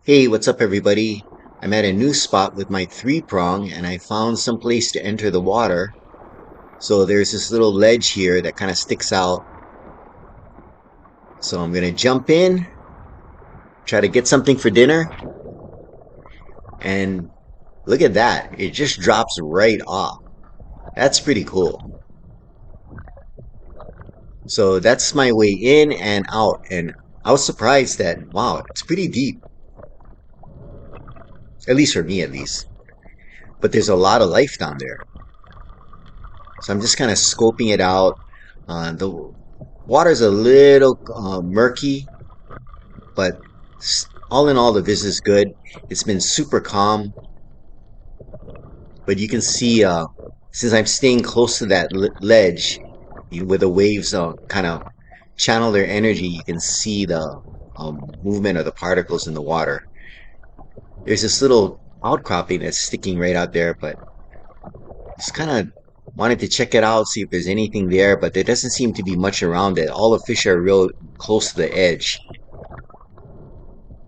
Hey, what's up, everybody? I'm at a new spot with my three prong and I found some place to enter the water. So there's this little ledge here that kind of sticks out. So I'm gonna jump in, try to get something for dinner, and look at that. It just drops right off. That's pretty cool. So that's my way in and out. And I was surprised that, wow, it's pretty deep. At least for me, at least. But there's a lot of life down there. So I'm just kind of scoping it out. The water's a little murky, but all in all, the visit is good. It's been super calm, but you can see since I'm staying close to that ledge, where the waves kind of channel their energy, you can see the movement of the particles in the water. There's this little outcropping that's sticking right out there, but just kind of wanted to check it out, see if there's anything there, but there doesn't seem to be much around it. All the fish are real close to the edge,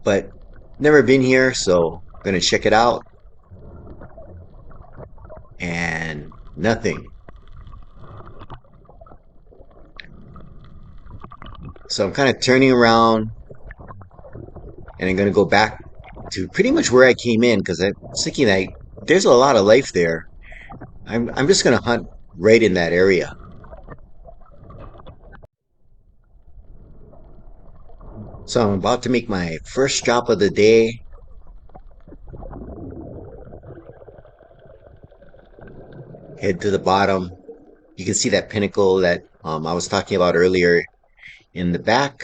but never been here, so I'm gonna check it out. And nothing. So I'm kind of turning around and I'm gonna go back to pretty much where I came in because I was thinking like there's a lot of life there. I'm just gonna hunt right in that area. So I'm about to make my first drop of the day. Head to the bottom. You can see that pinnacle that I was talking about earlier in the back.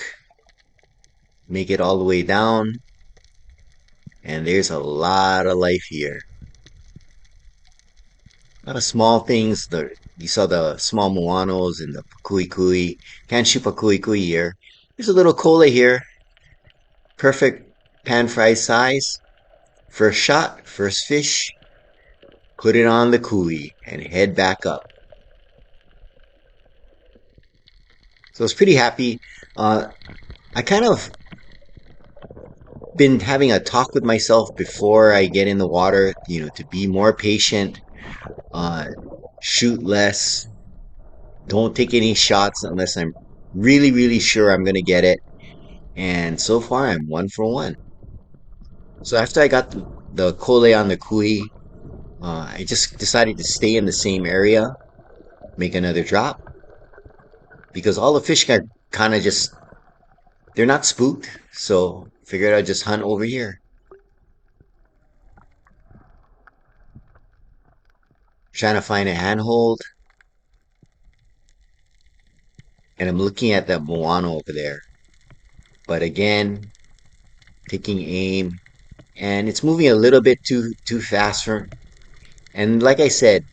Make it all the way down, and there's a lot of life here. A lot of small things. You saw the small moanos and the kui kui. Can't shoot a kui kui here. There's a little cola here. Perfect pan fry size. First shot, first fish. Put it on the kui and head back up. So I was pretty happy. Uh, I kind of been having a talk with myself before I get in the water, to be more patient, uh, shoot less, don't take any shots unless I'm really, really sure I'm going to get it. And so far, I'm 1 for 1. So after I got the kole on the kui, I just decided to stay in the same area, make another drop, because all the fish are kind of just, they're not spooked. So figured I'd just hunt over here. Trying to find a handhold, and I'm looking at that moano over there. But again, taking aim, and it's moving a little bit too fast for. And like I said,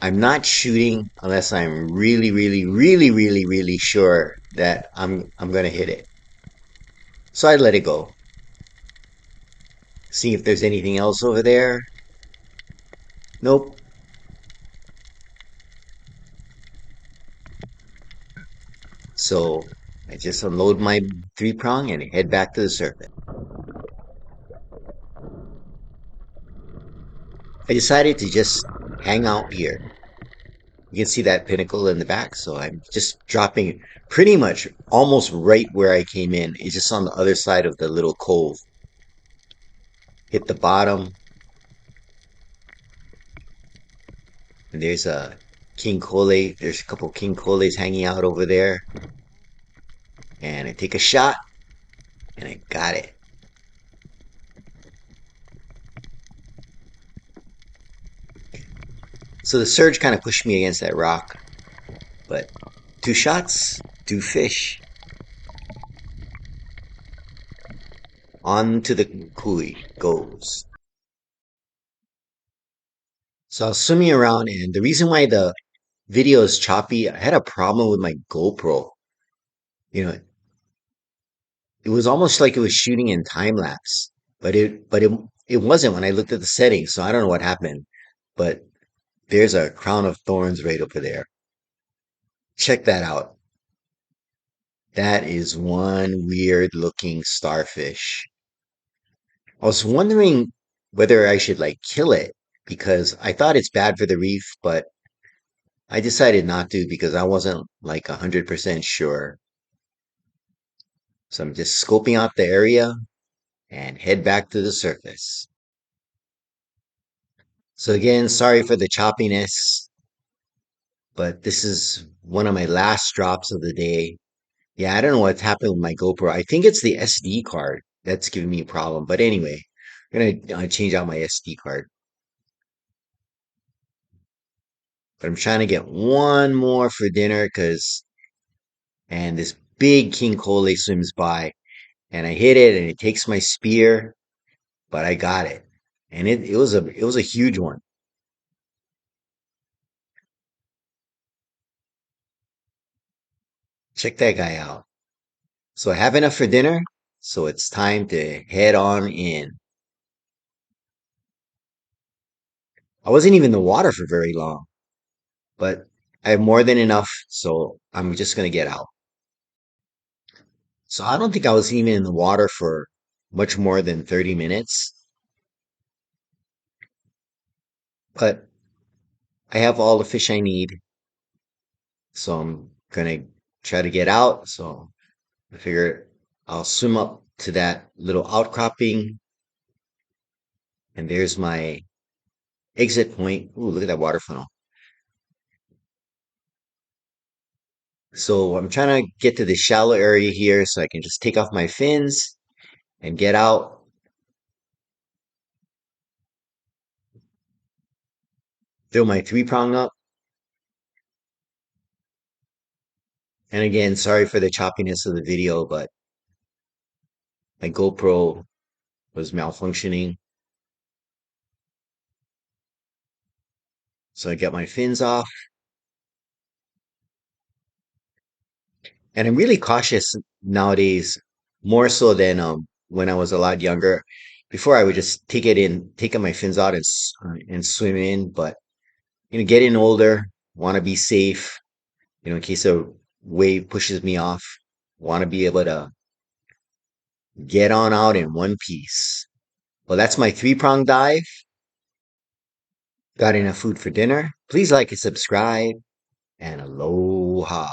I'm not shooting unless I'm really, really, really, really, really sure that I'm gonna hit it. So I let it go. See if there's anything else over there. Nope. So I just unload my three prong and head back to the surface. I decided to just hang out here. You can see that pinnacle in the back, so I'm just dropping pretty much almost right where I came in. It's just on the other side of the little cove. Hit the bottom, and there's a king cole. There's a couple king coles hanging out over there. And I take a shot, and I got it. So the surge kind of pushed me against that rock, but two shots, two fish. On to the kui goes. So I was swimming around, and the reason why the video is choppy, I had a problem with my GoPro. You know, it was almost like it was shooting in time lapse, but it wasn't when I looked at the settings. So I don't know what happened, but there's a crown of thorns right over there. Check that out. That is one weird looking starfish. I was wondering whether I should like kill it because I thought it's bad for the reef, but I decided not to because I wasn't like 100% sure. So I'm just scoping out the area and head back to the surface. So again, sorry for the choppiness, but this is one of my last drops of the day. Yeah, I don't know what's happened with my GoPro. I think it's the SD card that's giving me a problem. But anyway, I'm gonna change out my SD card. But I'm trying to get one more for dinner because, and this big king cole swims by, and I hit it, and it takes my spear, but I got it, and it was a huge one. Check that guy out. So I have enough for dinner, so it's time to head on in. I wasn't even in the water for very long, but I have more than enough, so I'm just gonna get out. So I don't think I was even in the water for much more than 30 minutes, but I have all the fish I need, so I'm gonna try to get out. So I figure I'll swim up to that little outcropping, and there's my exit point. Ooh, look at that water funnel. So I'm trying to get to the shallow area here so I can just take off my fins and get out. Throw my three prong up. And again, sorry for the choppiness of the video, but my GoPro was malfunctioning. So I got my fins off. And I'm really cautious nowadays, more so than when I was a lot younger. Before I would just take my fins out and swim in. But getting older, want to be safe. In case a wave pushes me off, want to be able to get on out in one piece. Well, that's my three-prong dive. Got enough food for dinner. Please like and subscribe, and aloha.